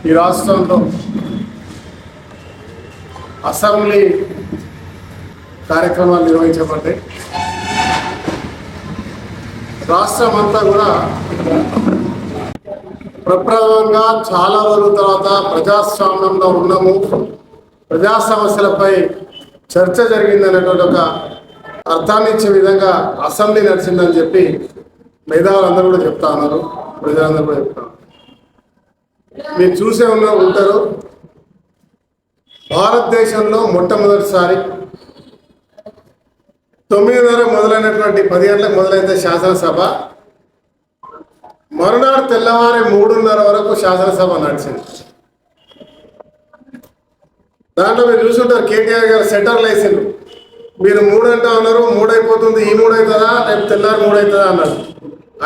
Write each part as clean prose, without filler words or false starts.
ఈ రాష్ట్రంలో అసెంబ్లీ కార్యక్రమాలు నిర్వహించబడ్డాయి. రాష్ట్రం అంతా కూడా ప్రప్రథమంగా చాలా రోజుల తర్వాత ప్రజాస్వామ్యంలో ఉన్నాము, ప్రజా సమస్యలపై చర్చ జరిగిందనేటువంటి ఒక అర్థాన్ని ఇచ్చే విధంగా అసెంబ్లీ నడిచిందని చెప్పి మేధావులందరూ కూడా చెప్తా ఉన్నారు, ప్రజలందరూ కూడా చెప్తా ఉన్నారు. మీరు చూసే ఉంటారు, భారతదేశంలో మొట్టమొదటిసారి 9:30 మొదలైనటువంటి 10 గంటలకు మొదలైతే శాసనసభ మరునాడు తెల్లవారి 3:30 వరకు శాసనసభ నడిచింది. దాంట్లో మీరు చూసుంటారు, కేటీఆర్ గారు సెంటర్లు వేసిండ్రు. మీరు 3 అంటా ఉన్నారు, 3 అయిపోతుంది, ఈ 3 అవుతుందా రేపు తెల్లారి 3 అవుతుందా అన్నారు.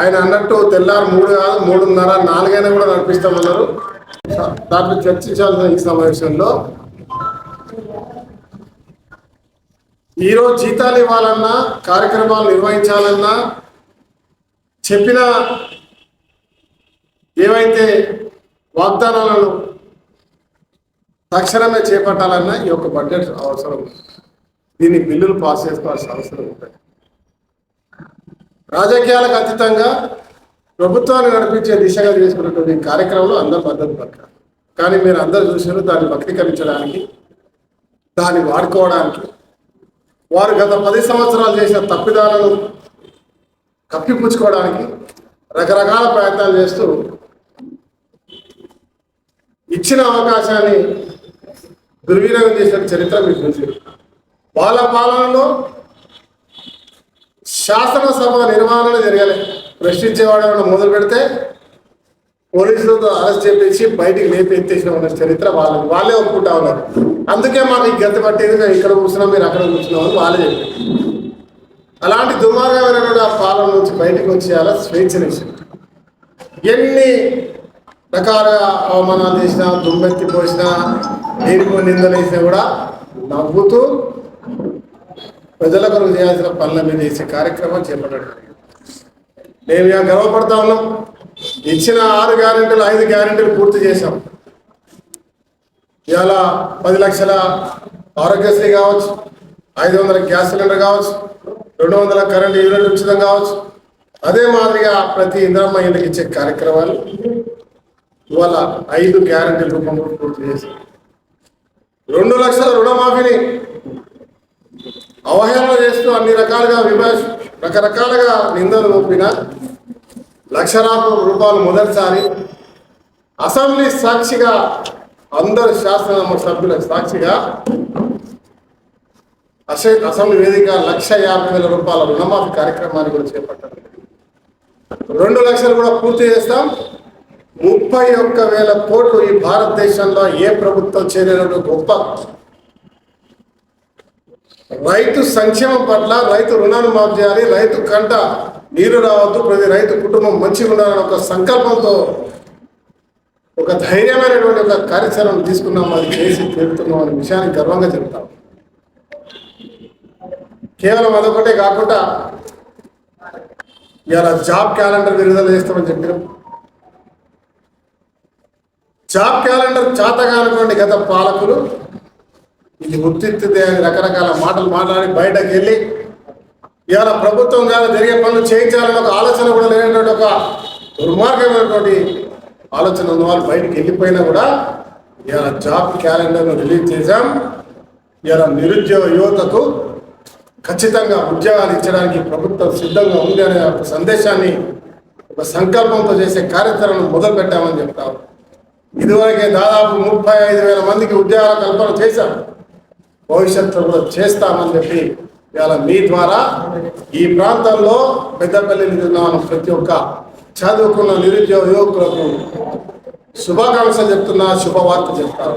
ఆయన అన్నట్టు తెల్లారి 3 కాదు 3:30 4 అయినా కూడా నడిపిస్తామన్నారు. దాంట్లో చర్చించాల్సిన ఈ సమావేశంలో ఈరోజు జీతాలు ఇవ్వాలన్నా, కార్యక్రమాలు నిర్వహించాలన్నా, చెప్పిన ఏవైతే వాగ్దానాలను తక్షణమే చేపట్టాలన్నా ఈ యొక్క బడ్జెట్ అవసరం. దీన్ని బిల్లులు పాస్ చేసుకోవాల్సిన అవసరం ఉంటుంది. రాజకీయాలకు అతీతంగా ప్రభుత్వాన్ని నడిపించే దిశగా చేసుకున్నటువంటి కార్యక్రమంలో అందరూ మద్దతు పలకాలి. కానీ మీరు అందరూ చూసారు, దాన్ని వక్రీకరించడానికి, దాన్ని వాడుకోవడానికి, వారు గత 10 సంవత్సరాలు చేసిన తప్పిదాలను కప్పిపుచ్చుకోవడానికి రకరకాల ప్రయత్నాలు చేస్తూ ఇచ్చిన అవకాశాన్ని దుర్వినియోగం చేసిన చరిత్ర మీకు చూసారు. వాళ్ళ పాలనలో శాసనసభ నిర్వహణ జరగాలి. ప్రశ్నించేవాడు మొదలు పెడితే పోలీసులతో అరెస్ట్ చేపించి బయటికి లేపి ఎత్తేసిన చరిత్ర వాళ్ళే ఒప్పుకుంటా ఉన్నారు. అందుకే మాకు ఈ గతి పట్టేది, మేము ఇక్కడ కూర్చున్నాం మీరు అక్కడ కూర్చున్నామని వాళ్ళే చెప్పారు. అలాంటి దుర్మార్గమైనటువంటి ఆ పాలన నుంచి బయటకు వచ్చేయాల స్వేచ్ఛనిచ్చి ఎన్ని రకాలుగా అవమానాలు చేసినా, దుమ్మెత్తి పోసినా, దేనికో నిందలు వేసినా కూడా నవ్వుతూ ప్రజల కొరకు చేయాల్సిన పనుల మీద చేసే కార్యక్రమం చేపట్టాడు. మేము ఇక గర్వపడతా ఉన్నాం. ఇచ్చిన 6 గ్యారెంటీలు 5 గ్యారెంటీలు పూర్తి చేశాం. ఇవాళ 10 లక్షల ఆరోగ్యశ్రీ కావచ్చు, 500 గ్యాస్ సిలిండర్ కావచ్చు, 200 కరెంట్ యూనిట్ ఉచితం కావచ్చు, అదే మాదిరిగా ప్రతి ఇంద్రమ్మ ఇంటికి ఇచ్చే కార్యక్రమాలు ఇవాళ 5 గ్యారెంటీల రూపంలో పూర్తి చేశాం. 2 లక్షల రుణమాఫీని అవహేళన చేస్తూ అన్ని రకాలుగా రకరకాలుగా నిందలు మోపిన 1,00,000 రూపాయలు మొదటిసారి అసెంబ్లీ సాక్షిగా, అందరు శాసన సభ్యుల సాక్షిగా అసెంబ్లీ వేదిక 1,50,000 రూపాయల రుణమాఫీ కార్యక్రమాన్ని కూడా చేపట్టారు. 2 లక్షలు కూడా పూర్తి చేస్తాం. 31,000 కోట్లు ఈ భారతదేశంలో ఏ ప్రభుత్వం చేయలేనటువంటి గొప్ప రైతు సంక్షేమం పట్ల, రైతు రుణాన్ని మాఫ్ చేయాలి, రైతు కంట నీరు రావద్దు, ప్రతి రైతు కుటుంబం మంచిగా ఉండాలని ఒక సంకల్పంతో ఒక ధైర్యమైనటువంటి ఒక కార్యాచరణ తీసుకున్నాం. అది చేసి తీరుతున్నాం అనే విషయాన్ని గర్వంగా చెప్తాం. కేవలం అదొకటే కాకుండా ఇలా జాబ్ క్యాలెండర్ విడుదల చేస్తామని చెప్పినాం. జాబ్ క్యాలెండర్ చాతగానటువంటి గత పాలకులు ఇది ఉత్తిత్తే అని రకరకాల మాటలు మాట్లాడి బయటకు వెళ్ళి ఇవాళ ప్రభుత్వం ద్వారా జరిగే పనులు చేయించాలని ఒక ఆలోచన కూడా లేనటువంటి ఒక దుర్మార్గమైనటువంటి ఆలోచన ఉన్న వాళ్ళు బయటకు వెళ్ళిపోయినా కూడా ఇవాళ జాబ్ క్యాలెండర్ను రిలీజ్ చేశాం. ఇవాళ నిరుద్యోగ యువతకు ఖచ్చితంగా ఉద్యోగాలు ఇచ్చడానికి ప్రభుత్వం సిద్ధంగా ఉంది అనే ఒక సందేశాన్ని, ఒక సంకల్పంతో చేసే కార్యాచరణను మొదలు పెట్టామని చెప్తాం. ఇదివరకే దాదాపు 35,000 మందికి ఉద్యోగాల కల్పన చేశాం. భవిష్యత్తులో కూడా చేస్తామని చెప్పి ఇవాళ మీ ద్వారా ఈ ప్రాంతంలో పెద్దపల్లి ప్రతి ఒక్క చదువుకున్న నిరుద్యోగ యువకులకు శుభాకాంక్షలు చెప్తున్నా, శుభవార్త చెప్తారు.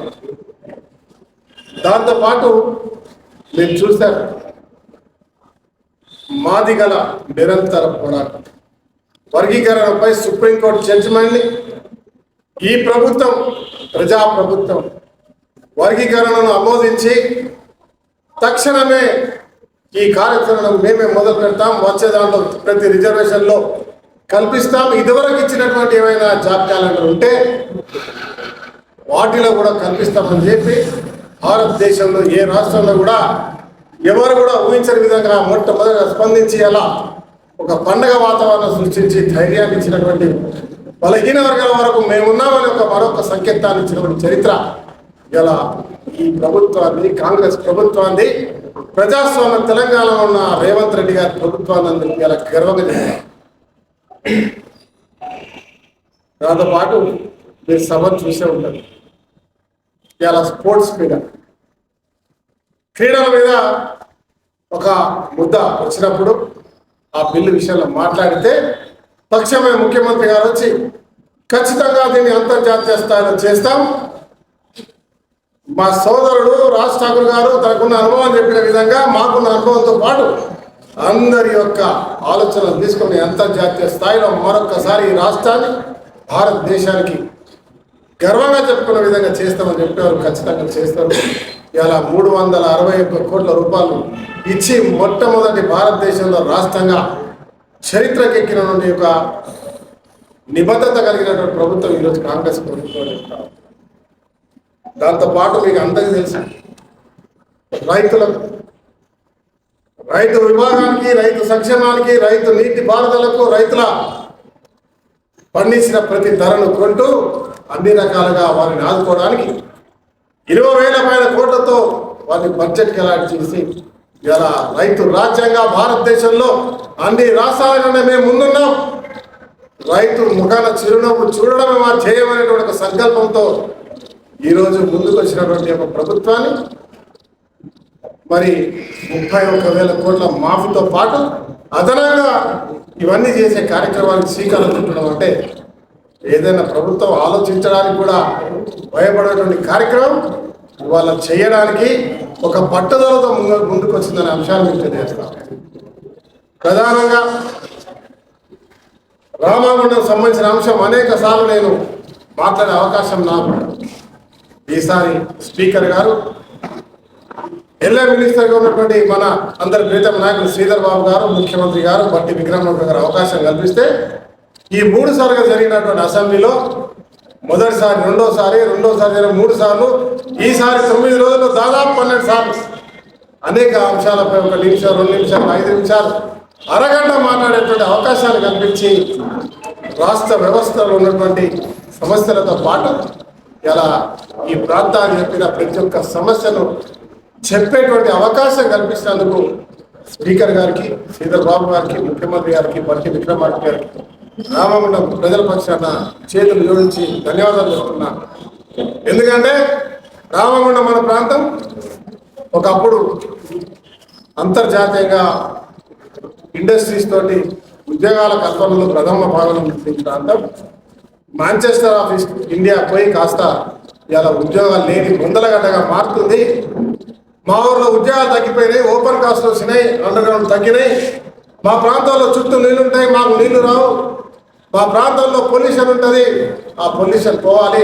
దాంతోపాటు మీరు చూస్తారు, మాదిగల నిరంతర పోరాటం, వర్గీకరణపై సుప్రీంకోర్టు జడ్జిమెంట్ని ఈ ప్రభుత్వం, ప్రజాప్రభుత్వం వర్గీకరణను ఆమోదించి తక్షణమే ఈ కార్యక్రమం మేమే మొదలు పెడతాం. వచ్చే దాంట్లో ప్రతి రిజర్వేషన్లో కల్పిస్తాం. ఇదివరకు ఇచ్చినటువంటి ఏమైనా జాబ్ క్యాలెండర్ ఉంటే వాటిలో కూడా కల్పిస్తామని చెప్పి భారతదేశంలో ఏ రాష్ట్రంలో కూడా ఎవరు కూడా ఊహించని విధంగా మొట్టమొదటిగా స్పందించి అలా ఒక పండగ వాతావరణం సృష్టించి ధైర్యాన్ని ఇచ్చినటువంటి బలహీన వర్గాల వరకు మేమున్నామని మరొక సంకేతాన్ని ఇచ్చినటువంటి చరిత్ర ఇలా ఈ ప్రభుత్వాన్ని, కాంగ్రెస్ ప్రభుత్వాన్ని, ప్రజాస్వామ్య తెలంగాణలో ఉన్న రేవంత్ రెడ్డి గారి ప్రభుత్వాన్ని ఇలా గర్వంగా చేశారు. దాంతో పాటు మీరు సభ చూసే ఉంటారు. ఇలా స్పోర్ట్స్ మీద, క్రీడల మీద ఒక ముద్ద వచ్చినప్పుడు ఆ బిల్లు విషయంలో మాట్లాడితే తక్షణమే ముఖ్యమంత్రి గారు వచ్చి ఖచ్చితంగా దీన్ని అంతర్జాతీయ స్థాయిలో చేస్తాం. మా సోదరుడు రాజ్ ఠాకూర్ గారు తనకున్న అనుభవం చెప్పిన విధంగా మాకున్న అనుభవంతో పాటు అందరి యొక్క ఆలోచనలు తీసుకొని అంతర్జాతీయ స్థాయిలో మరొకసారి ఈ రాష్ట్రాన్ని, భారతదేశానికి గర్వంగా చెప్పుకున్న విధంగా చేస్తామని చెప్పేవారు. ఖచ్చితంగా చేస్తారు. ఇలా 361 కోట్ల రూపాయలు ఇచ్చి మొట్టమొదటి భారతదేశంలో రాష్ట్రంగా చరిత్రకెక్కినటువంటి ఒక నిబద్ధత కలిగినటువంటి ప్రభుత్వం ఈరోజు కాంగ్రెస్ ప్రభుత్వం. దాంతోపాటు మీకు అందరికీ తెలుసు, రైతు విభాగానికి, రైతు సంక్షేమానికి, రైతు నీటి పారుదలకు, రైతుల పండించిన ప్రతి ధరను కొంటూ అన్ని రకాలుగా వారిని ఆదుకోవడానికి 20,000 పైన కోట్లతో వారిని బడ్జెట్కి అలాంటి చేసి ఇలా రైతు రాజ్యంగా భారతదేశంలో అన్ని రాష్ట్రాలలోనే మేము ముందున్నాం. రైతు ముఖాన చిరునవ్వు చూడడమే మా చేయమనేటువంటి ఒక సంకల్పంతో ఈరోజు ముందుకు వచ్చినటువంటి ఒక ప్రభుత్వాన్ని మరి 31,000 కోట్ల మాఫీతో పాటు అదనంగా ఇవన్నీ చేసే కార్యక్రమానికి శ్రీకారం చుట్టడం అంటే ఏదైనా ప్రభుత్వం ఆలోచించడానికి కూడా భయపడేటువంటి కార్యక్రమం ఇవాళ చేయడానికి ఒక పట్టుదలతో ముందుకు వచ్చిందనే అంశాన్ని మీకు తెలియజేస్తాం. ప్రధానంగా రామగుండం సంబంధించిన అంశం అనేక సార్లు నేను మాట్లాడే అవకాశం నాకు ఈసారి స్పీకర్ గారు, ఎల్ఏ మినిస్టర్గా ఉన్నటువంటి మన అందరి ప్రీతమ నాయకులు శ్రీధర్ బాబు గారు, ముఖ్యమంత్రి గారు బట్టి విక్రమార్క గారు అవకాశం కల్పిస్తే ఈ 3 సార్లుగా జరిగినటువంటి అసెంబ్లీలో మొదటిసారి, రెండోసారి 3 సార్లు, ఈసారి 9 రోజుల్లో దాదాపు 12 సార్లు అనేక అంశాలపై 1 నిమిషం, 2 నిమిషాలు, 5 నిమిషాలు, అరగంట మాట్లాడేటువంటి అవకాశాలు కల్పించి రాష్ట్ర వ్యవస్థలో ఉన్నటువంటి సమస్యలతో పాటు ఇలా ఈ ప్రాంతాన్ని చెప్పిన ప్రతి ఒక్క సమస్యను చెప్పేటువంటి అవకాశం కల్పించినందుకు స్పీకర్ గారికి, శ్రీధర్ బాబు గారికి, ముఖ్యమంత్రి గారికి, బట్టి విక్రమార్క గారికి, రామగుండం ప్రజల పక్షాన చేతులు జోడించి ధన్యవాదాలు చెప్తున్నా. ఎందుకంటే రామగుండం మన ప్రాంతం ఒకప్పుడు అంతర్జాతీయంగా ఇండస్ట్రీస్ తోటి ఉద్యోగాల కల్పనలో ప్రథమ భాగంలో ఉన్న ప్రాంతం. మాంచెస్టర్ ఆఫ్ ఇండియా పోయి కాస్త ఇలా ఉద్యోగాలు లేని ముందలగడ్డగా మారుతుంది. మా ఊర్లో ఉద్యోగాలు తగ్గిపోయినాయి, ఓపెన్ కాస్ట్ వచ్చినాయి, అండర్ గ్రౌండ్ తగ్గినాయి. మా ప్రాంతంలో చుట్టూ నీళ్లుంటాయి, మాకు నీళ్లు రావు. మా ప్రాంతంలో పొల్యూషన్ ఉంటుంది, ఆ పొల్యూషన్ పోవాలి,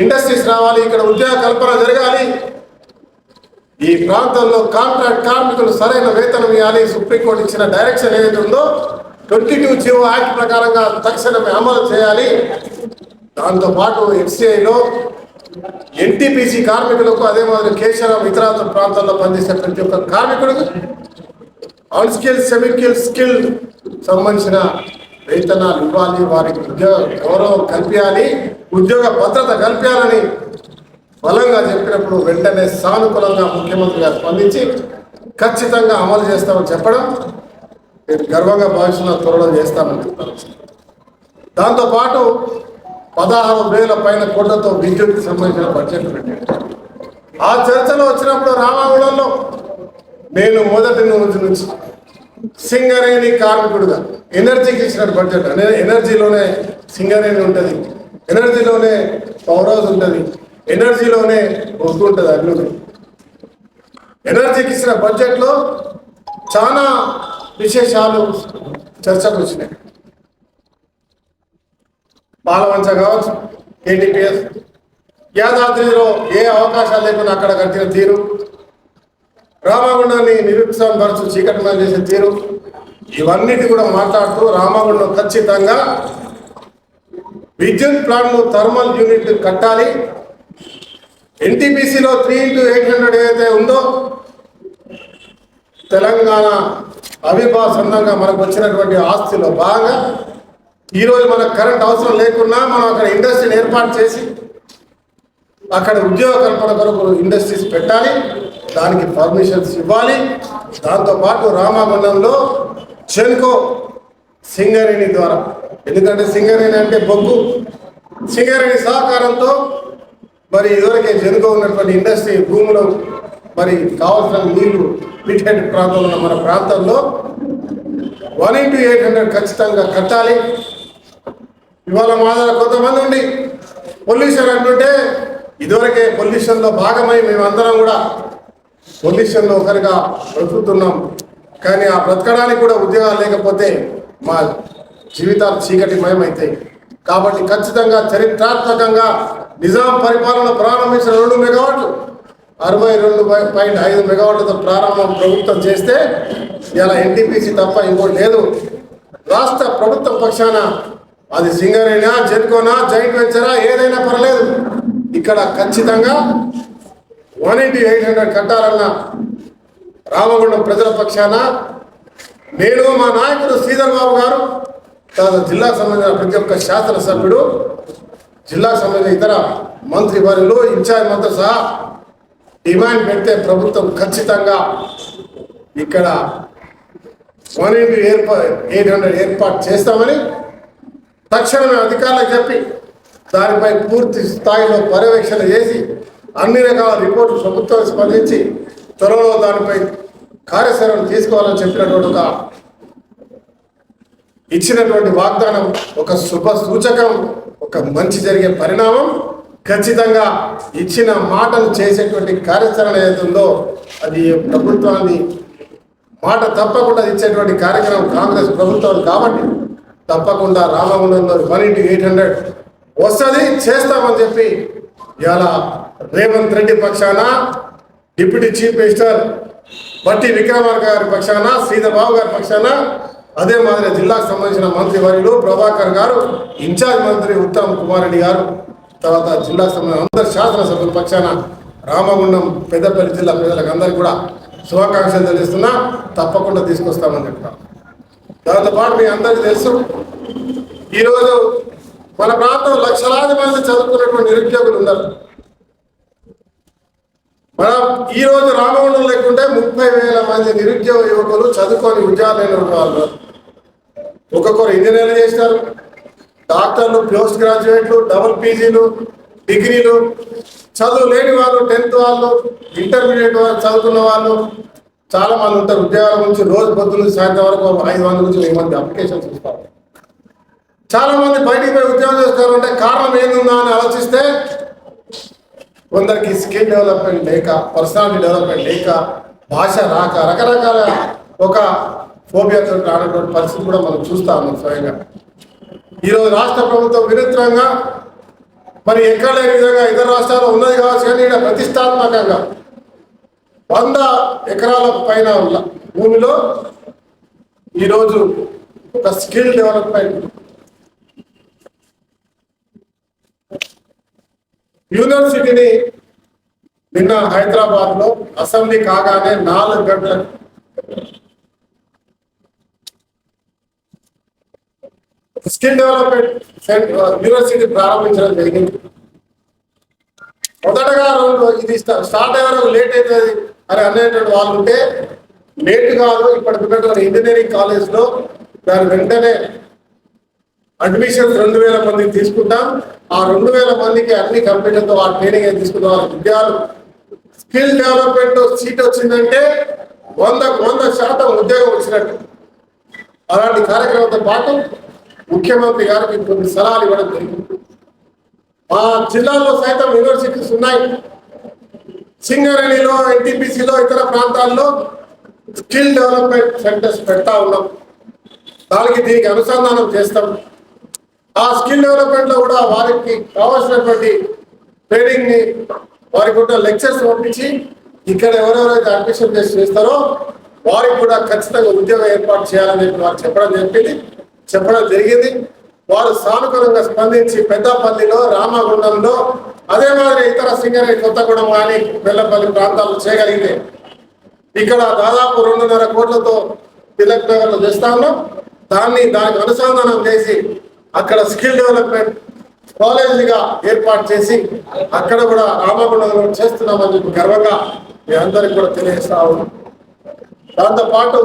ఇండస్ట్రీస్ రావాలి, ఇక్కడ ఉద్యోగ కల్పన జరగాలి. ఈ ప్రాంతంలో కాంట్రాక్ట్ కార్మికులు సరైన వేతనం ఇవ్వాలి. సుప్రీంకోర్టు ఇచ్చిన డైరెక్షన్ ఏదైతే ఉందో 22 జీవో యాక్ట్ ప్రకారంగా తక్షణమే అమలు చేయాలి. దాంతోపాటు ఎఫ్సిఐలో ఎన్టీపీసీ కార్మికులకు, అదే మాదిరి కేశరం ఇతర ప్రాంతాల్లో పనిచేసే ప్రతి ఒక్క కార్మికుడికి అన్స్కిల్డ్, స్కిల్డ్ సంబంధించిన వేతనాలు ఇవ్వాలి, వారికి ఉద్యోగ గౌరవం కల్పించాలి, ఉద్యోగ భద్రత కల్పించాలని బలంగా చెప్పినప్పుడు వెంటనే సానుకూలంగా ముఖ్యమంత్రి గారు స్పందించి ఖచ్చితంగా అమలు చేస్తామని చెప్పడం నేను గర్వంగా భావిస్తున్న, త్వరలో చేస్తామని చెప్తాను. దాంతోపాటు 16,000 పైన కోట్లతో విద్యుత్కి సంబంధించిన బడ్జెట్ పెట్టారు. ఆ చర్చలో వచ్చినప్పుడు రామగుండంలో నేను మొదటి నుంచి సింగరేణి కార్మికుడుగా ఎనర్జీకి ఇచ్చిన బడ్జెట్, ఎనర్జీలోనే సింగరేణి ఉంటుంది, ఎనర్జీలోనే పవర్ హౌస్ ఉంటుంది, ఎనర్జీలోనే వస్తూ ఉంటుంది, అగ్ని ఉంటుంది. ఎనర్జీకి ఇచ్చిన బడ్జెట్లో చాలా విశేషాలు చర్చకు వచ్చినాయి. పాలవంచ కావచ్చు, కేటీపీఎస్, యాదాద్రిలో ఏ అవకాశాలు లేకుండా అక్కడ కట్టిన తీరు, రామగుండాన్ని నిరుత్సాహపరచు చీకటిమయం చేసే తీరు, ఇవన్నిటి కూడా మాట్లాడుతూ రామగుండం ఖచ్చితంగా విద్యుత్ ప్లాంట్ను థర్మల్ యూనిట్ కట్టాలి, ఎన్టీపీసీలో 3x800 ఏదైతే ఉందో తెలంగాణ అవిభాసందంగా మనకు వచ్చినటువంటి ఆస్తిలో భాగంగా ఈరోజు మనకు కరెంట్ అవసరం లేకున్నా మనం అక్కడ ఇండస్ట్రీని ఏర్పాటు చేసి అక్కడ ఉద్యోగ కల్పన కొరకు ఇండస్ట్రీస్ పెట్టాలి, దానికి పర్మిషన్స్ ఇవ్వాలి. దాంతోపాటు రామగుండంలో చెన్కో సింగరేణి ద్వారా, ఎందుకంటే సింగరేణి అంటే బొగ్గు, సింగరేణి సహకారంతో మరి ఇదివరకే చెన్కో ఉన్నటువంటి ఇండస్ట్రీ భూములు మరి కావాల్సిన నీళ్లు పిటెడ్ ప్రాంతంలో ఉన్న మన ప్రాంతంలో 1x800 ఖచ్చితంగా కట్టాలి. ఇవాళ మా దగ్గర కొంతమంది ఉండి పొల్యూషన్ అంటుంటే ఇదివరకే పొల్యూషన్లో భాగమై మేమందరం కూడా పొల్యూషన్లో ఒకరిగా బ్రతుకుతున్నాం. కానీ ఆ బ్రతకడానికి కూడా ఉద్యోగాలు లేకపోతే మా జీవితాలు చీకటిమయమవుతాయి. కాబట్టి ఖచ్చితంగా చరిత్రాత్మకంగా నిజాం పరిపాలన ప్రారంభించిన 2 మెగావాట్లు 62.5 మెగావాట్లతో ప్రారంభం ప్రభుత్వం చేస్తే ఇలా ఎన్టీపీసీ తప్ప ఇంకోటి లేదు. రాష్ట్ర ప్రభుత్వం పక్షాన అది సింగరేణా, జెన్కోనా, జాయింట్ వెంచరా ఏదైనా పర్లేదు, ఇక్కడ ఖచ్చితంగా 1x800 కట్టాలన్న రామగుండం ప్రజల పక్షాన నేను, మా నాయకుడు శ్రీధర్ బాబు గారు, జిల్లాకు సంబంధించిన ప్రతి ఒక్క శాసనసభ్యుడు, జిల్లాకు సంబంధించిన ఇతర మంత్రివర్యులు, ఇన్ఛార్జ్ మంత్రి సహా డిమాండ్ పెడితే ప్రభుత్వం ఖచ్చితంగా ఇక్కడ 1x800 ఏర్పాటు చేస్తామని తక్షణమే అధికారులకు చెప్పి దానిపై పూర్తి స్థాయిలో పర్యవేక్షణ చేసి అన్ని రకాల రిపోర్టులు ప్రభుత్వం స్పందించి త్వరలో దానిపై కార్యాచరణ తీసుకోవాలని చెప్పినటువంటి ఇచ్చినటువంటి వాగ్దానం ఒక శుభ సూచకం, ఒక మంచి జరిగే పరిణామం. ఖచ్చితంగా ఇచ్చిన మాటను చేసేటువంటి కార్యాచరణ ఏదైతుందో అది ప్రభుత్వాన్ని మాట తప్పకుండా ఇచ్చేటువంటి కార్యక్రమం కాంగ్రెస్ ప్రభుత్వం కాబట్టి తప్పకుండా రామగుండంలో 1x800 వస్తుంది, చేస్తామని చెప్పి ఇవాళ రేవంత్ రెడ్డి పక్షాన, డిప్యూటీ చీఫ్ మినిస్టర్ బట్టి విక్రమార్క గారి పక్షాన, శ్రీధర్ బాబు గారి పక్షాన, అదే మాదిరి జిల్లాకు సంబంధించిన మంత్రివర్యులు ప్రభాకర్ గారు, ఇన్ఛార్జ్ మంత్రి ఉత్తమ్ కుమార్ రెడ్డి గారు, తర్వాత జిల్లాకు సంబంధించిన అందరు శాసనసభ్యుల పక్షాన రామగుండం పెద్దపల్లి జిల్లా ప్రజలకు అందరికీ కూడా శుభాకాంక్షలు తెలుస్తున్నా. తప్పకుండా తీసుకొస్తామని చెప్తాం. దాంతోపాటు మీ అందరికీ తెలుసు, ఈరోజు మన ప్రాంతం లక్షలాది మంది చదువుకున్నటువంటి నిరుద్యోగులు ఉన్నారు. మనం ఈరోజు రామగుండం లేకుంటే 30,000 మంది నిరుద్యోగ యువకులు చదువుకొని ఉద్యోగాలు లేని వాళ్ళు, ఒక్కొక్కరు ఇంజనీర్లు చేస్తారు, డాక్టర్లు, పోస్ట్ గ్రాడ్యుయేట్లు, డబుల్ పీజీలు, డిగ్రీలు, చదువు లేని వాళ్ళు, 10th వాళ్ళు, ఇంటర్మీడియట్ వాళ్ళు చదువుకున్న వాళ్ళు చాలా మంది ఉంటారు. ఉద్యోగాల గురించి రోజు పొద్దున్న సాయంత్రం వరకు 500 నుంచి 1000 మంది అప్లికేషన్స్ ఇస్తారు. చాలా మంది బయటికి పోయి ఉద్యోగం చేస్తారంటే కారణం ఏందుందా అని ఆలోచిస్తే కొందరికి స్కిల్ డెవలప్మెంట్ లేక, పర్సనాలిటీ డెవలప్మెంట్ లేక, భాష రాక, రకరకాల ఒక ఫోబియాతో రానటువంటి పరిస్థితి కూడా మనం చూస్తా ఉన్నాం స్వయంగా. ఈరోజు రాష్ట్ర ప్రభుత్వం వినూత్నంగా మరి ఎక్కడ లేని విధంగా ఇతర రాష్ట్రాల్లో ఉన్నది కావచ్చు, కానీ ఇక్కడ ప్రతిష్టాత్మకంగా 100 ఎకరాల పైన ఉన్న భూమిలో ఈరోజు ఒక స్కిల్ డెవలప్మెంట్ యూనివర్సిటీని నిన్న హైదరాబాద్లో అసెంబ్లీ కాగానే 4 గంటలకు స్కిల్ డెవలప్మెంట్ యూనివర్సిటీ ప్రారంభించడం జరిగింది. మొదటగా ఇది స్టార్ట్ అయ్యే వరకు లేట్ అవుతుంది అని అనేటువంటి వాళ్ళు ఉంటే లేట్ కాదు. ఇప్పటికున్నటువంటి ఇంజనీరింగ్ కాలేజ్లో దాని వెంటనే అడ్మిషన్స్ 2,000 మందికి తీసుకుంటాం. ఆ 2,000 మందికి అన్ని కంప్యూటర్తో ఆ ట్రైనింగ్ తీసుకుంటాం. వాళ్ళ ఉద్యోగాలు స్కిల్ డెవలప్మెంట్ సీట్ వచ్చిందంటే 100% ఉద్యోగం వచ్చినట్టు. అలాంటి కార్యక్రమంతో పాటు ముఖ్యమంత్రి గారికి కొన్ని సలహాలు ఇవ్వడం జరిగింది. మా జిల్లాలో సైతం యూనివర్సిటీస్ ఉన్నాయి. సింగరేణిలో, ఎన్టీపీసీలో, ఇతర ప్రాంతాల్లో స్కిల్ డెవలప్మెంట్ సెంటర్స్ పెడతా ఉన్నాం. దీనికి అనుసంధానం చేస్తాం. ఆ స్కిల్ డెవలప్మెంట్లో కూడా వారికి కావాల్సినటువంటి ట్రైనింగ్ని, వారికి కూడా లెక్చర్స్ పంపించి ఇక్కడ ఎవరెవరైతే అడ్మిషన్ చేస్తారో వారికి కూడా ఖచ్చితంగా ఉద్యోగం ఏర్పాటు చేయాలని చెప్పి వారు చెప్పడం జరిగింది. వారు సానుకూలంగా స్పందించి పెద్దపల్లిలో, రామగుండంలో, అదే మాదిరి ఇతర సింగరేణి కొత్తగూడెం కానీ బెల్లంపల్లి ప్రాంతాల్లో చేయగలిగితే ఇక్కడ దాదాపు 2.5 కోట్లతో తిలక్ నగర్లో చేస్తా ఉన్నాం. దానికి అనుసంధానం చేసి అక్కడ స్కిల్ డెవలప్మెంట్ కాలేజీగా ఏర్పాటు చేసి అక్కడ కూడా రామగుండంలో చేస్తున్నామని చెప్పి గర్వంగా మీ అందరికి కూడా తెలియజేస్తా ఉన్నాం. దాంతోపాటు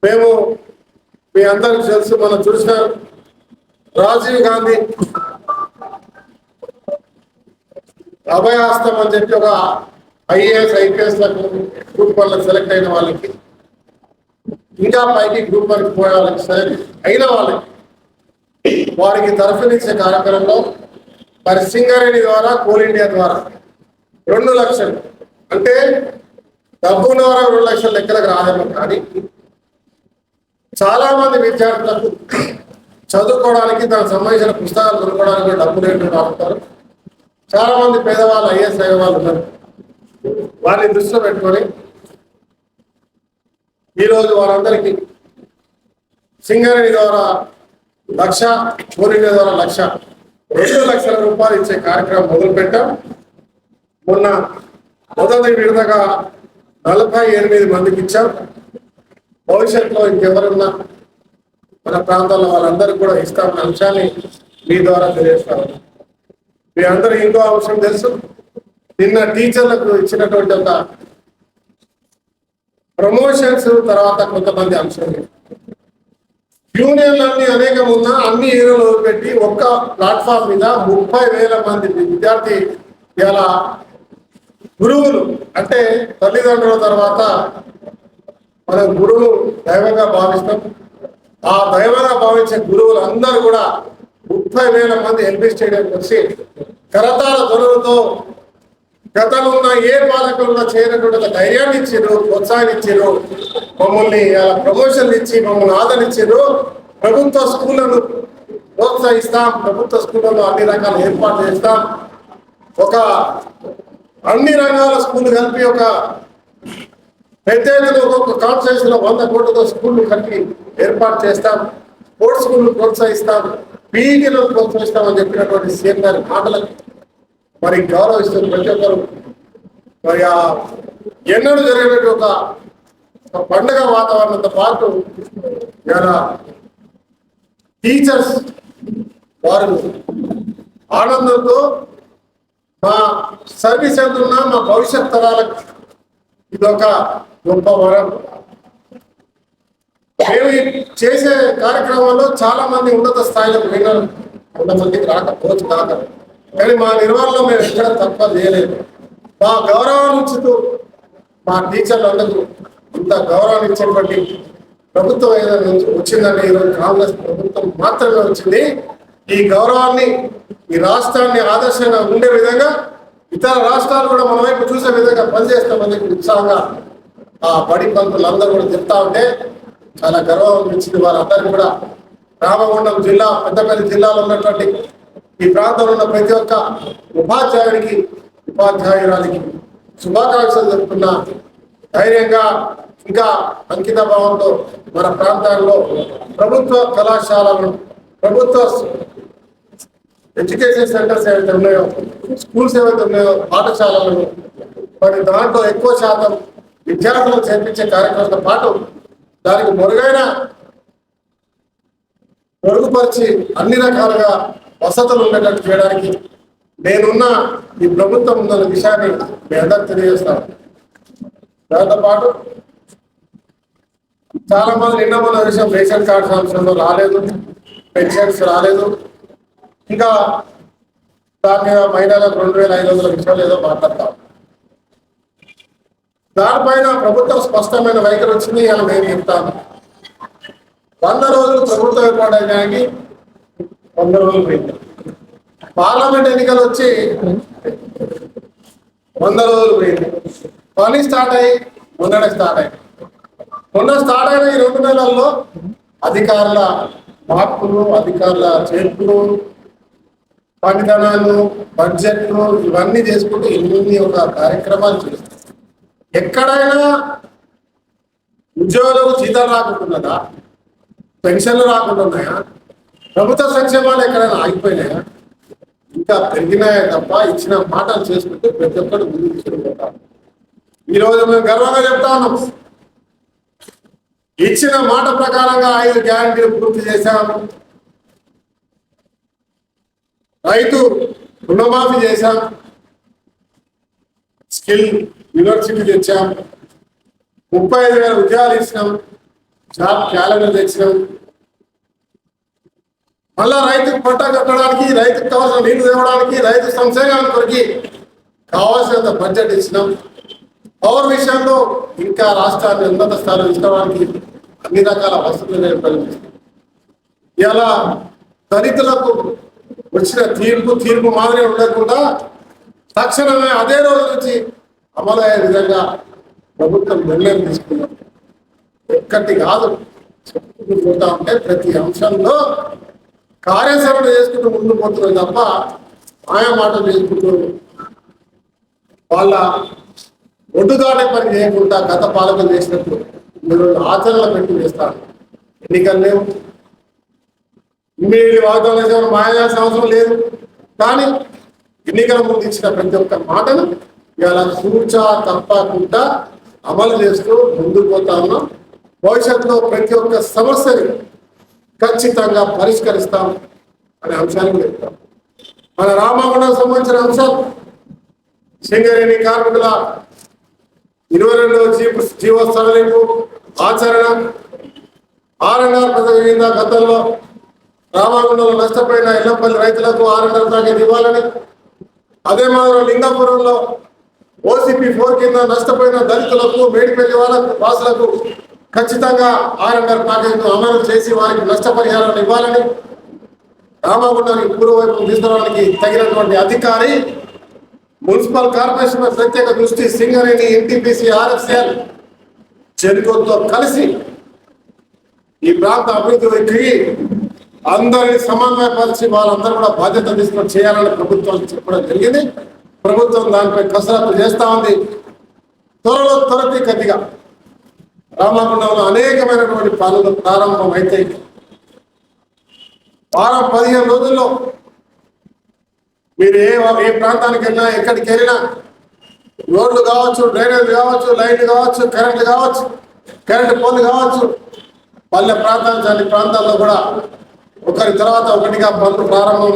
మేము మీ అందరికి తెలుసు, మనం చూసినారు రాజీవ్ గాంధీ అభయాస్తం అని చెప్పి ఒక ఐఏఎస్ ఐపీఎస్ గ్రూప్ 1 సెలెక్ట్ అయిన వాళ్ళకి, ఇంకా పైకి గ్రూప్ 1 పోయే వాళ్ళకి సెలెక్ట్ అయిన వాళ్ళకి వారికి తరఫునిచ్చే కార్యక్రమంలో మరి సింగరేణి ద్వారా కోల్ ఇండియా ద్వారా 2 లక్షలు, అంటే డబ్బు ద్వారా 2 లక్షల లెక్కలకు రాదేమో, కానీ చాలా మంది విద్యార్థులకు చదువుకోవడానికి దానికి సంబంధించిన పుస్తకాలు కొనుక్కోవడానికి డబ్బు రేట్లు రాస్తారు. చాలా మంది పేదవాళ్ళు ఐఏఎస్ అయ్యే వాళ్ళు ఉన్నారు. వారిని దృష్టిలో పెట్టుకొని ఈరోజు వారందరికీ సింగరేణి ద్వారా 1,00,000, కోల్ ఇండియా ద్వారా 1,00,000, 2 లక్షల రూపాయలు ఇచ్చే కార్యక్రమం మొదలుపెట్టాం. మొన్న మొదటి విడతగా 48 మందికి ఇచ్చాం. భవిష్యత్తులో ఇంకెవరున్నా మన ప్రాంతాల్లో వాళ్ళందరికీ కూడా ఇస్తామన్న అంశాన్ని మీ ద్వారా తెలియజేస్తాము. మీ అందరూ ఇంకో అంశం తెలుసు, నిన్న టీచర్లకు ఇచ్చినటువంటి ఒక ప్రమోషన్స్ తర్వాత కొంతమంది అంశాలు యూనియన్లన్నీ అనేకం ఉన్నా అన్ని ఏరియాలో పెట్టి ఒక్క ప్లాట్ఫామ్ మీద 30,000 మంది విద్యార్థి ఇలా గురువులు, అంటే తల్లిదండ్రుల తర్వాత మనం గురువు దైవంగా భావిస్తాం. ఆ దైవంగా భావించే గురువులు అందరూ కూడా 30,000 మంది ఎల్బీ స్టేడియంకి వచ్చి కరతాల ధ్వనులతో గతంలో ఉన్న ఏ పాలకులున్నా చేయనటువంటి ధైర్యాన్ని ఇచ్చారు, ప్రోత్సాహం ఇచ్చారు, మమ్మల్ని ప్రమోషన్లు ఇచ్చి మమ్మల్ని ఆదరించారు. ప్రభుత్వ స్కూళ్లను ప్రోత్సహిస్తాం, ప్రభుత్వ స్కూళ్ళలో అన్ని రకాల ఏర్పాటు చేస్తాం. ఒక అన్ని రంగాల స్కూల్ కలిపి ఒక పెద్ద ఎత్తున ఒక్కొక్క కాన్స్టిట్యూన్స్ లో 100 కోట్లతో స్కూళ్ళు కట్టి ఏర్పాటు చేస్తాం. స్పోర్ట్స్ స్కూళ్ళు ప్రోత్సహిస్తాం, పీఈటీలను ప్రోత్సహిస్తామని చెప్పినటువంటి సీఎం గారి మాటలకు మరి గౌరవిస్తున్న ప్రతి ఒక్కరు మరి ఆ ఎన్నడూ జరిగినటువంటి ఒక పండుగ వాతావరణంతో పాటు ఇలా టీచర్స్ వారు ఆనందంతో మా సర్వీస్ ఎంతున్నా మా భవిష్యత్ తరాలకు ఇదొక గొప్ప వరం. మేము చేసే కార్యక్రమాల్లో చాలా మంది ఉన్నత స్థాయిలో విన్నారు, కొంతమందికి రాకపోవచ్చు కాక, కానీ మా నిర్వహణలో మేము ఎక్కడ తక్కువ చేయలేదు. మా గౌరవాన్ని ఇచ్చుతూ మా టీచర్లందరూ ఇంత గౌరవాన్ని ఇచ్చేటువంటి ప్రభుత్వం ఏదైనా వచ్చిందంటే ఈరోజు కాంగ్రెస్ ప్రభుత్వం మాత్రమే వచ్చింది. ఈ గౌరవాన్ని ఈ రాష్ట్రాన్ని ఆదర్శంగా ఉండే విధంగా ఇతర రాష్ట్రాలు కూడా మన వైపు చూసే విధంగా పనిచేస్తామని ఉత్సాహంగా ఆ బడి పంతులు అందరూ కూడా చెప్తా ఉంటే చాలా గర్వం అనిపించింది. వారందరికీ కూడా రామగుండం జిల్లా, పెద్దపల్లి జిల్లాలో ఉన్నటువంటి ఈ ప్రాంతంలో ఉన్న ప్రతి ఒక్క ఉపాధ్యాయుడికి, ఉపాధ్యాయురాలికి శుభాకాంక్షలు చెప్తున్నా. ధైర్యంగా ఇంకా అంకిత భావంతో మన ప్రాంతాల్లో ప్రభుత్వ కళాశాలను, ప్రభుత్వ ఎడ్యుకేషన్ సెంటర్స్ ఏవైతే ఉన్నాయో, స్కూల్స్ ఏవైతే ఉన్నాయో, పాఠశాలలను మరి దాంట్లో ఎక్కువ శాతం విద్యార్థులను చేర్పించే కార్యక్రమంతో పాటు దానికి మెరుగుపరిచి అన్ని రకాలుగా వసతులు ఉండేటట్టు చేయడానికి నేనున్న ఈ ప్రభుత్వం ఉందన్న విషయాన్ని మీ అందరికి తెలియజేస్తాను. దాంతోపాటు చాలా మంది నిన్న మన విషయం రేషన్ కార్డ్స్ అంశంలో రాలేదు, పెన్షన్స్ రాలేదు, ఇంకా దాని మీద మహిళలకు 2,500 విషయాలు ఏదో మాట్లాడతాం. దానిపైన ప్రభుత్వం స్పష్టమైన వైఖరి వచ్చింది. ఇలా మేము చెప్తాను, 100 రోజులు ప్రభుత్వం ఏర్పాటైనానికి 100 రోజులు పోయింది. పార్లమెంట్ ఎన్నికలు వచ్చి 100 రోజులు పోయింది. పని స్టార్ట్ అయ్యి మొన్న స్టార్ట్ అయిన ఈ 2 నెలల్లో అధికారుల మార్పులు, అధికారుల చేర్పులు, పనితనాలు, బడ్జెట్లు ఇవన్నీ చేసుకుంటూ ఇన్ని ఒక కార్యక్రమాలు చేస్తారు. ఎక్కడైనా ఉద్యోగులకు జీతాలు రాకుంటున్నదా, పెన్షన్లు రాకుండా ఉన్నాయా, ప్రభుత్వ సంక్షేమాలు ఎక్కడైనా ఆగిపోయినాయా? ఇంకా పెరిగినాయే తప్ప ఇచ్చిన మాటలు చేసుకుంటూ ప్రతి ఒక్కరు ముందుకు తీసుకుంటారు. ఈరోజు మేము గర్వంగా చెప్తా ఉన్నాం, ఇచ్చిన మాట ప్రకారంగా 5 గ్యారెంటీలు పూర్తి చేశాము. రైతు రుణమాఫీ చేశాం, స్కిల్ యూనివర్సిటీ తెచ్చాం, 35,000 ఉద్యోగాలు ఇచ్చినాం, జాబ్ క్యాలెండర్ తెచ్చినాం. మళ్ళా రైతుకు పంట కట్టడానికి, రైతుకు కావాల్సిన నీళ్లు తేవడానికి, రైతు సంక్షేమానికి కొరికి కావాల్సినంత బడ్జెట్ ఇచ్చినాం. పవర్ విషయంలో ఇంకా రాష్ట్రాన్ని ఉన్నత స్థాయిలో ఇచ్చడానికి అన్ని రకాల వసతులు కల్పిస్తాం. ఇలా దళితులకు వచ్చిన తీర్పు మాదిరి ఉండకుండా తక్షణమే అదే రోజు నుంచి అమలు అయ్యే విధంగా ప్రభుత్వం నిర్ణయం తీసుకున్నాం. ఒక్కటి కాదు, చెప్పుకుంటూ పోతా ఉంటే ప్రతి అంశంలో కార్యాచరణ చేసుకుంటూ ముందు పోతున్నారు తప్ప మాయా మాటలు చేసుకుంటూ వాళ్ళ ఒడ్డుదాటే పని చేయకుండా గత పాలకులు చేసినప్పుడు మీరు ఆచరణ పెట్టి చేస్తారు. ఎన్నికలు లేవు, ఇమ్మీడియట్ వాగ్దానం చేసిన మాయా చేయాల్సిన అవసరం లేదు. కానీ ఎన్నికల ముందు ఇచ్చిన ప్రతి ఒక్క మాటను ఇలా సూచా తప్పకుండా అమలు చేస్తూ ముందుకు పోతా ఉన్నాం. భవిష్యత్తులో ప్రతి ఒక్క సమస్యని ఖచ్చితంగా పరిష్కరిస్తాం అనే అంశాన్ని చెప్తాం. మన రామగుండం సంబంధించిన అంశాలు సింగరేణి కార్మికుల 22వ జీవో సడలింపు ఆచరణ, R&R పథకం గతంలో రామగుండంలో నష్టపోయిన ఎల్లంపల్లి రైతులకు R&R ప్యాకేజ్ ఇవ్వాలని, అదే మాదిరి లింగాపురంలో OCP 4 కింద నష్టపోయిన దళితులకు, మేడిపల్లి వాసులకు ఖచ్చితంగా R&R ప్యాకేజ్ను అమలు చేసి వారికి నష్టపరిహారాన్ని ఇవ్వాలని, రామగుండానికి పూర్వవైపు తీసుకురావడానికి తగినటువంటి అధికారి, మున్సిపల్ కార్పొరేషన్ ప్రత్యేక దృష్టి సింగరేణి, NTPC, RFCL చెరుకుతో కలిసి ఈ ప్రాంత అభివృద్ధికి అందరినీ సమన్వయపరిచి వాళ్ళందరూ కూడా బాధ్యత తీసుకొని చేయాలని ప్రభుత్వం చెప్పడం జరిగింది. ప్రభుత్వం దానిపై కసరత్తు చేస్తా ఉంది. త్వరలో త్వరితగతిగా రామగుండంలో అనేకమైనటువంటి పనులు ప్రారంభం అయితే వారం 15 రోజుల్లో మీరు ఏ ప్రాంతానికి వెళ్ళినా, ఎక్కడికి వెళ్ళినా రోడ్లు కావచ్చు, డ్రైనేజ్ కావచ్చు, లైట్లు కావచ్చు, కరెంట్లు కావచ్చు, కరెంటు పోలు కావచ్చు, పల్లె ప్రాంతాలు అన్ని ప్రాంతాల్లో కూడా ఒకరి తర్వాత ఒకటిగా పనులు ప్రారంభం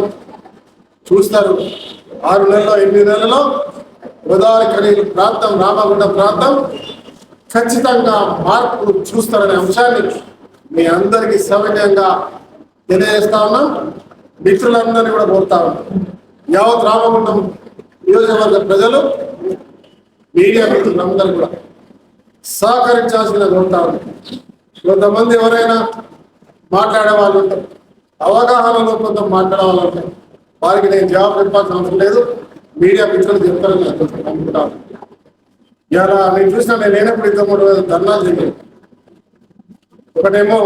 చూస్తారు. 6 నెలల్లో 8 నెలల్లో గోదావరి కనీలు ప్రాంతం, రామగుండం ప్రాంతం ఖచ్చితంగా మార్పు చూస్తారనే అంశాన్ని మీ అందరికీ సవినయంగా తెలియజేస్తా ఉన్నాం. మిత్రులందరినీ కూడా కోరుతా ఉన్నాం. యావత్ రామగుండం నియోజకవర్గ ప్రజలు, మీడియా మిత్రులందరూ కూడా సహకరించాల్సిన కోరుతా ఉన్నాం. కొంతమంది ఎవరైనా మాట్లాడే వాళ్ళు ఉంటారు, అవగాహనలో కొంత మాట్లాడే వాళ్ళు ఉంటారు, వారికి నేను జవాబు చెప్పాల్సిన అవసరం లేదు. మీడియా మిత్రులు చెప్తారని అనుకుంటాను. ఇలా నేను చూసినా, నేను లేనప్పుడు 3 ధర్నాలు జరిగాయి. ఒకటేమో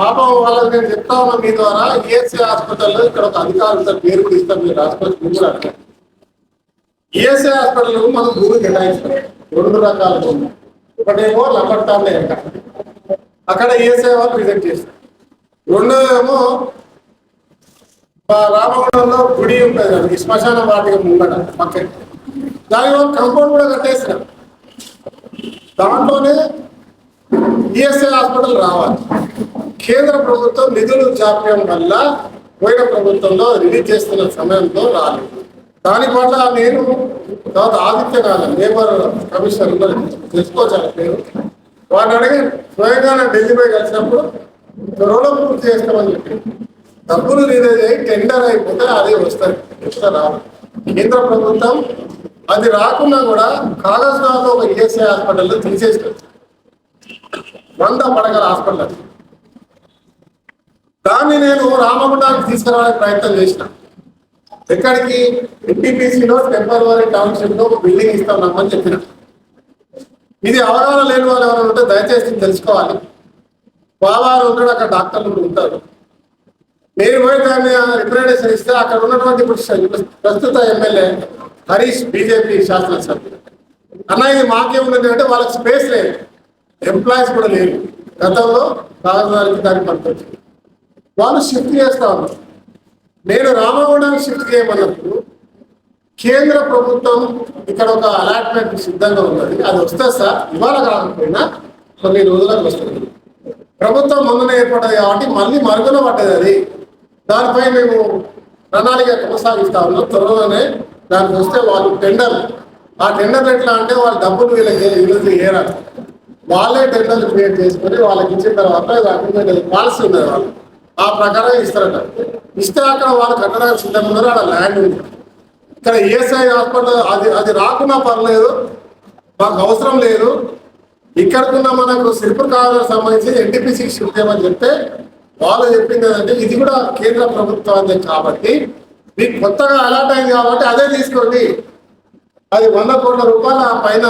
పాపం వాళ్ళకి నేను చెప్తా ఉన్నా మీ ద్వారా, ESI హాస్పిటల్లో ఇక్కడ ఒక అధికారులు సార్ పేరు కూడా ఇస్తాం, మీరు హాస్పిటల్ కూడా అడగాలి. ESI హాస్పిటల్ మనం భూమి కేటాయిస్తాం. 2 రకాలుగా ఉన్నాయి. ఒకటేమో లంబర్తాండే అక్కడ ESI వాళ్ళు రిజెక్ట్ చేస్తారు. రెండోదేమో రామగుండంలో గుడి ఉంటుంది కదా, శ్మశాన వాటిక ముంగట పక్కన, దానిలో కంపౌండ్ కూడా కట్టేసినాం. దాంట్లోనే ESI హాస్పిటల్ రావాలి. కేంద్ర ప్రభుత్వం నిధులు జాప్యం వల్ల పోయిన ప్రభుత్వంలో రిలీజ్ చేస్తున్న సమయంలో రాలేదు. దాని పట్ల నేను తర్వాత ఆదిత్యనాథ్ లేబర్ కమిషనర్ తెలుసుకోవచ్చాను పేరు, వారిని అడిగి స్వయంగా ఢిల్లీ పోయి కలిసినప్పుడు త్వరలో పూర్తి చేస్తామని చెప్పి డబ్బులు రిలీజ్ అయ్యి టెండర్ అయిపోతే అదే వస్తాయి, ఎక్స్ట్రా రాదు. కేంద్ర ప్రభుత్వం అది రాకున్నా కూడా కాగజ్నాథ్లో ఒక ESI హాస్పిటల్ తీసేస్తారు, 100 పడగల హాస్పిటల్. దాన్ని నేను రామగుండానికి తీసుకురావడానికి ప్రయత్నం చేసిన. ఎక్కడికి? NTPCలో టెంపరరీ టౌన్షిప్లో ఒక బిల్డింగ్ ఇస్తామని చెప్పిన. ఇది అవగాహన లేని వాళ్ళు ఎవరైనా ఉంటే దయచేసి తెలుసుకోవాలి. బాబారు ఉంటాడు, అక్కడ డాక్టర్లు ఉంటారు. నేను పోయి దాన్ని రిప్రజెంటేషన్ ఇస్తే అక్కడ ఉన్నటువంటి ప్రస్తుత ఎమ్మెల్యే హరీష్ BJP శాసనసభ్యులు అన్న, ఇది మాకేముంది అంటే వాళ్ళకి స్పేస్ లేదు, ఎంప్లాయీస్ కూడా లేరు. గతంలో కాగజానికి దానికి పనికొచ్చింది. వాళ్ళు షిఫ్ట్ చేస్తా ఉన్నారు. నేను రామగుండానికి షిఫ్ట్ చేయమన్నప్పుడు కేంద్ర ప్రభుత్వం ఇక్కడ ఒక అలాట్మెంట్ సిద్ధంగా ఉన్నది, అది వస్తుంది సార్, ఇవాళ కాకపోయినా కొన్ని రోజులకు వస్తుంది. ప్రభుత్వం ముందునే ఏర్పడ్డది కాబట్టి మళ్ళీ మరుగున పడ్డది అది. దానిపై మేము ప్రణాళిక కొనసాగిస్తా ఉన్నాం. త్వరలోనే దానికి వస్తే వాళ్ళు ఆ టెండర్లు ఎట్లా అంటే వాళ్ళు డబ్బులు వీళ్ళకి ఏరాలి, వాళ్ళే టెండర్లు క్రియేట్ చేసుకొని వాళ్ళకి ఇచ్చిన తర్వాత అగ్రిమెంట్ పాలసీ ఉన్నది, వాళ్ళు ఆ ప్రకారం ఇస్తారట. ఇస్తే అక్కడ వాళ్ళు కట్టడానికి సిద్ధంగా ఉన్నారు, అక్కడ ల్యాండ్ ఉంది. ఇక్కడ ఈఎస్ఐ హాస్పిటల్ అది రాకున్నా పర్లేదు, మాకు అవసరం లేదు, ఇక్కడికున్న మనకు సిరిపుర్ కావాలని సంబంధించి ఎన్టీపీసీకి షిఫ్ట్ చేయమని చెప్తే వాళ్ళు చెప్పింది ఏంటంటే ఇది కూడా కేంద్ర ప్రభుత్వాన్ని కాబట్టి మీకు కొత్తగా అలాట్ అయింది కాబట్టి అదే తీసుకోండి, అది 100 కోట్ల రూపాయల పైన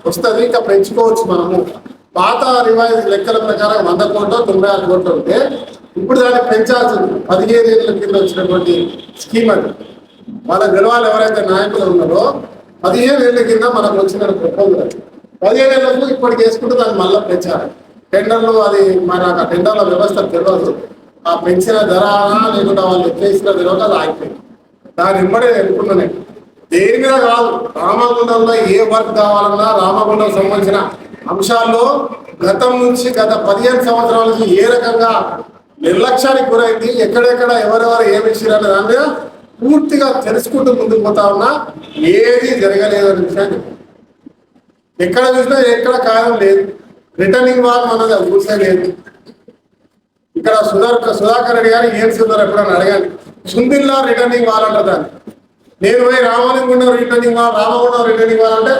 వస్తుంది, ఇంకా పెంచుకోవచ్చు మనము. పాత రివైజ్ లెక్కల ప్రకారం 100 కోట్లు 96 కోట్లు ఉంటే ఇప్పుడు దాన్ని పెంచాల్సింది. 15 ఏళ్ళ కింద వచ్చినటువంటి స్కీమ్ అది. వాళ్ళ గెలవాలి ఎవరైతే నాయకులు ఉన్నారో 15 ఏళ్ళ కింద మనకు వచ్చిన ప్రపోజల్ 15 ఏళ్లకు ఇప్పటికి వేసుకుంటే దాన్ని మళ్ళీ పెంచాలి. టెండర్లు అది నాకు ఆ టెండర్ల వ్యవస్థ తెలియదు, ఆ పెంచిన ధర లేకుండా వాళ్ళు ఎత్తేసిన తెలియక అది ఆగిపోయింది. దాని వెంబడే అనుకున్నాను దేని మీద కాదు, రామగుండంలో ఏ వర్క్ కావాలన్నా రామగుండం సంబంధించిన అంశాల్లో గత 15 సంవత్సరాల నుంచి ఏ రకంగా నిర్లక్ష్యానికి గురైంది, ఎక్కడెక్కడ ఎవరెవరు ఏమి ఇచ్చారనే దాని మీద పూర్తిగా తెలుసుకుంటూ ముందుకు పోతా ఉన్నా. ఏది జరగలేదనే విషయాన్ని ఎక్కడ చూసినా ఎక్కడ కారణం లేదు. రిటర్నింగ్ వాల్ మనది ఊసే లేదు. ఇక్కడ సుధాకర్ రెడ్డి గారు ఏం సుందర్ ఎప్పుడని అడగాలి, సుందిల్లా రిటర్నింగ్ వాల్ అంటారు దాన్ని. నేను పోయి రామలింగుండం returning wall, Ramagundam returning wall అంటే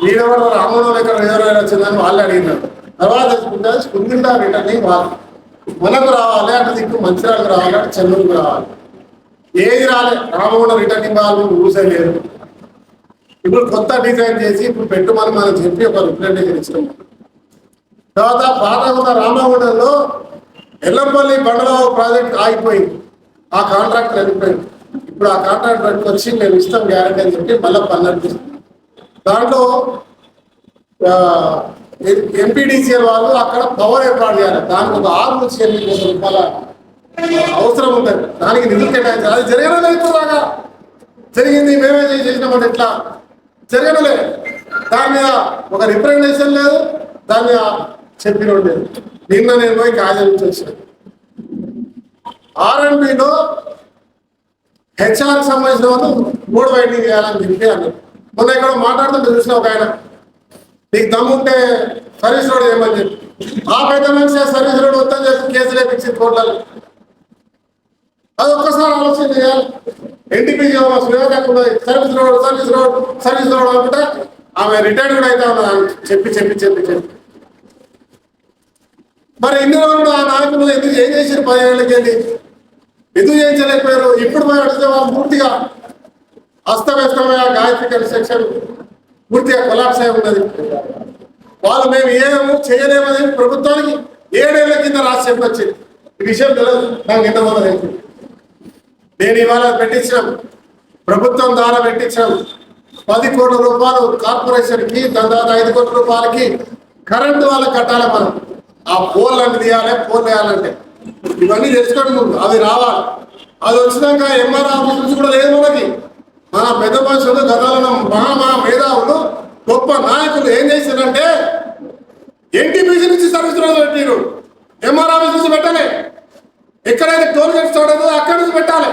వీడెవరు రామగుండం ఎక్కడ రిజర్వేర్ వచ్చిందని వాళ్ళు అడిగినారు. తర్వాత తెలుసుకుంటే సుందిల్లా రిటర్నింగ్ వాల్ మనకు రావాలి, అటు దిక్కు మంచిర్యాలకు రావాలి, అటు చెన్నూరుకు రావాలి. ఏది రాలే, రామగుండం రిటర్నింగ్ వాల్ ఊసే లేదు. ఇప్పుడు కొత్త డిజైన్ చేసి ఇప్పుడు పెట్టుమని మనం చెప్పి ఒక రిప్రజెంటేషన్ ఇచ్చినాం. తర్వాత పాత ఉన్న రామగుండంలో ఎల్లంపల్లి బండరావు ప్రాజెక్ట్ ఆగిపోయింది, ఆ కాంట్రాక్ట్ వెళ్ళిపోయింది. ఇప్పుడు ఆ కాంట్రాక్ట్ పట్టుకొచ్చి మేము ఇస్తాం గ్యారెంటీ అని చెప్పి మళ్ళీ పన్నెండు దాంట్లో ఎంపీడీసీఎల్ వాళ్ళు అక్కడ పవర్ ఏర్పాటు చేయాలి. దానికి ఒక 6 నుంచి 8 కోట్ల రూపాయల అవసరం ఉంటుంది, దానికి నిధులు కేటాయించాలి. అది జరగలేదు, దాకా జరిగింది మేమే చేసినామంటే ఎట్లా జరగలే. దాని మీద ఒక రిప్రజెంటేషన్ లేదు, దాని మీద చెప్పిన లేదు. నిన్న నేను పోయి కాజా నుంచి వచ్చాను. R&Bలో హెచ్ఆర్కి సంబంధించిన వాళ్ళు 3 వైండింగ్ చేయాలని చెప్పి అన్నారు. మొన్న ఇక్కడ మాట్లాడుతుంటే చూసిన ఒక ఆయన, నీకు దమ్ముంటే సర్వీస్ రోడ్ ఏమని చెప్పి ఆ పెద్ద మనిషి సర్వీస్ రోడ్ వద్దని చెప్పి కేసులు వేపించింది కోర్టులలో. అది ఒక్కసారి ఆలోచన చేయాలి. ఎన్టీపీసీ సర్వీస్ రోడ్ అనుకుంటే ఆమె రిటైర్డ్ కూడా అయితే ఉన్నది చెప్పి మరి ఇన్ని రోజులు ఆ నాయకులు ఎందుకు ఏం చేశారు? 10 ఏళ్ళకి వెళ్ళి ఎందుకు చేయించలేకపోయారు? ఇప్పుడు పోయి అడిగితే వాళ్ళు పూర్తిగా అస్తవ్యస్తమైన గాయత్రి కన్స్ట్రక్షన్ పూర్తిగా కొలాప్స్ అయి ఉన్నది. వాళ్ళు మేము ఏమో చేయలేమని ప్రభుత్వానికి 7 ఏళ్ల కింద రాసి చెప్పొచ్చింది. ఈ విషయం తెలియదు నాకు ఇంతమంది. నేను ఇవాళ పెట్టించాం, ప్రభుత్వం ద్వారా పెట్టించాం 10 కోట్ల రూపాయలు కార్పొరేషన్కి, దాని తర్వాత 5 కోట్ల రూపాయలకి కరెంటు వాళ్ళకి కట్టాలి. మనం ఆ పోల్ అంటే తీయాలి, పోల్ వేయాలంటే ఇవన్నీ తెలుసుకోండి ముందు, అది రావాలి. అది వచ్చినాక ఎంఆర్ ఆఫీస్ నుంచి కూడా లేదు మనకి. మన పెద్ద మనుషులు గతంలో మహా మేధావులు గొప్ప నాయకులు ఏం చేశారంటే ఎన్టీపీసీ నుంచి సర్వీస్ రోజు పెట్టారు, ఎంఆర్ ఆఫీస్ నుంచి పెట్టలే. ఎక్కడైతే టోల్ గేట్ స్టార్ట్ అవుతుందో అక్కడి నుంచి పెట్టాలి.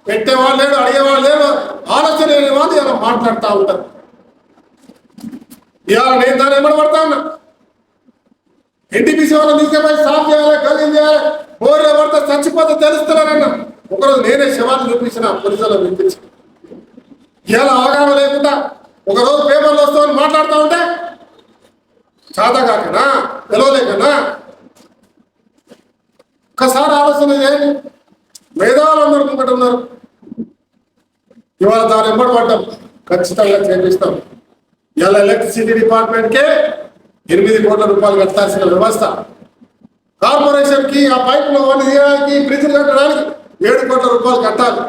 పెట్టేవాళ్ళు లేడు, అడిగేవాళ్ళు లేరు, ఆలోచన లేని వాళ్ళు ఇలా మాట్లాడుతూ ఉంటారు. ఇవాళ నేను దాన్ని ఎమ్మడబడతా ఉన్నా. ఎన్టీపీసీ వాళ్ళని తీసుకుపోయి సాఫ్ చేయాలి, గలీజ్ చేయాలి, బోర్లు పడితే చచ్చిపోతే తెలుస్తున్నారన్న. ఒకరోజు నేనే శవాన్ని చూపించిన పోలీసులో వినిపించి. ఇవాళ అవగాహన లేకుండా ఒకరోజు పేపర్లు వస్తామని మాట్లాడుతూ ఉంటే చాతా కాకనా తెలవలేకనా? ఒక్కసారి ఆలోచన చేయండి. మేధావులు అందరూ ముంగట ఉన్నారు. ఇవాళ దాని ఎంబడి పడ్డాం, ఖచ్చితంగా చేపిస్తాం. ఇవాళ ఎలక్ట్రిసిటీ డిపార్ట్మెంట్కే 8 కోట్ల రూపాయలు కట్టాల్సిన వ్యవస్థ, కార్పొరేషన్కి ఆ పైపులు అన్ని తీయడానికి, బ్రిడ్జ్లు కట్టడానికి 7 కోట్ల రూపాయలు కట్టాలి.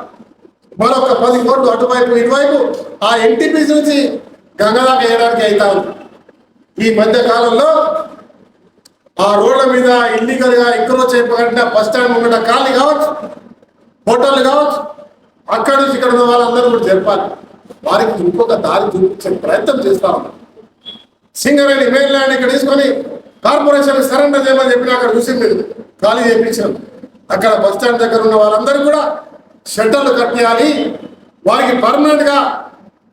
మరొక 10 కోట్లు అటువైపు ఇటువైపు ఆ ఎన్టీపీసీ నుంచి గంగదాకా వేయడానికి అవుతా ఉంది. ఈ మధ్య కాలంలో ఆ రోడ్ల మీద ఇల్లీగల్ గా ఎంక్రోచ్ అయిపోయిన బస్ స్టాండ్ ముంగట ఖాళీ కావచ్చు, హోటళ్ళు కావచ్చు, అక్కడి నుంచి ఇక్కడ ఉన్న వాళ్ళందరూ కూడా జరపాలి. వారికి ఇంకొక దారి చూపించే ప్రయత్నం చేస్తా ఉన్నాం. సింగరేణి మెయిన్ ల్యాండ్ ఇక్కడ తీసుకొని కార్పొరేషన్ సరెండర్ చేయమని చెప్పిన అక్కడ చూసి మీరు ఖాళీ చేయించాం. అక్కడ బస్ స్టాండ్ దగ్గర ఉన్న వాళ్ళందరూ కూడా షెల్టర్లు కట్టేయాలి. వారికి పర్మనెంట్ గా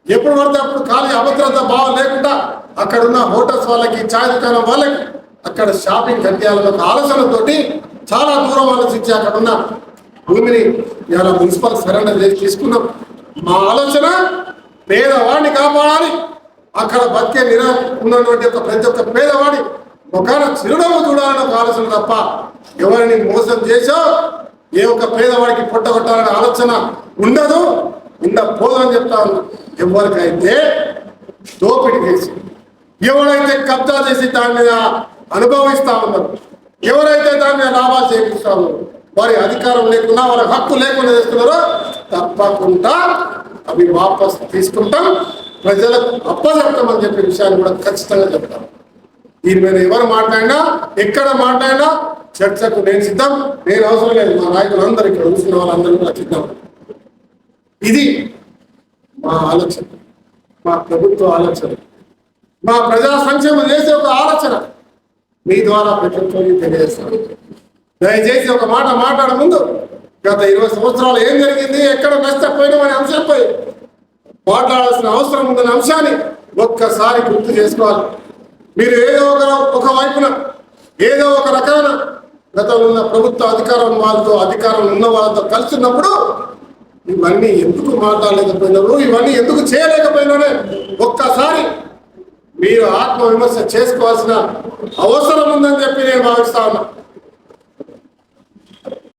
ఎప్పుడు పడితే అప్పుడు ఖాళీ అభద్రత భావం లేకుండా అక్కడ ఉన్న హోటల్స్ వాళ్ళకి, ఛాయ్ దుకాణం వాళ్ళకి అక్కడ షాపింగ్ కట్టేయాలన్న ఒక ఆలోచనతోటి చాలా దూరం ఆలోచించి అక్కడ ఉన్న భూమిని ఇలా మున్సిపల్ సరెండర్ చేసి తీసుకున్నాం. మా ఆలోచన పేదవాడిని కాపాడాలి. అక్కడ బతికే ఉన్నటువంటి ఒక ప్రతి ఒక్క పేదవాడి ఒకన చిరునవ్వు చూడాలని ఒక ఆలోచన తప్ప ఎవరిని మోసం చేసో ఏ ఒక్క పేదవాడికి పొట్టగొట్టాలనే ఆలోచన ఉండదు, ఉండపోదని చెప్తా ఉన్నా. ఎవరికైతే దోపిడీ చేసి, ఎవరైతే కబ్జా చేసి దాని మీద అనుభవిస్తా ఉన్నారు, ఎవరైతే దాని మీద లాభాలు చేపిస్తా ఉన్నారు, వారి అధికారం లేకుండా, వారి హక్కు లేకుండా చేస్తున్నారో తప్పకుండా అవి వాపస్ తీసుకుంటాం, ప్రజలకు అప్పచెప్తామని చెప్పే విషయాన్ని కూడా ఖచ్చితంగా చెప్తాం. దీని మీద ఎవరు మాట్లాడినా, ఎక్కడ మాట్లాడినా చర్చకు నేను సిద్ధం. నేను అవసరం లేదు, మా నాయకులందరూ ఇక్కడ కూర్చున్న వాళ్ళందరూ కూడా సిద్ధం. ఇది మా ఆలోచన, మా ప్రభుత్వ ఆలోచన, మా ప్రజా సంక్షేమం చేసే ఒక ఆలోచన మీ ద్వారా ప్రభుత్వానికి తెలియజేస్తాను. దయచేసి ఒక మాట మాట్లాడే ముందు గత 20 సంవత్సరాలు ఏం జరిగింది, ఎక్కడ నష్టపోయినామనే అంశంపై మాట్లాడాల్సిన అవసరం ఉందనే అంశాన్ని ఒక్కసారి గుర్తు చేసుకోవాలి. మీరు ఏదో ఒక వైపున ఏదో ఒక రకమైన గతంలో ఉన్న ప్రభుత్వ అధికారం వాళ్ళతో, అధికారం ఉన్న వాళ్ళతో కలిసినప్పుడు ఇవన్నీ ఎందుకు మాట్లాడలేకపోయినారు, ఇవన్నీ ఎందుకు చేయలేకపోయినారే ఒక్కసారి మీరు ఆత్మవిమర్శ చేసుకోవాల్సిన అవసరం ఉందని చెప్పి నేను భావిస్తా ఉన్నా.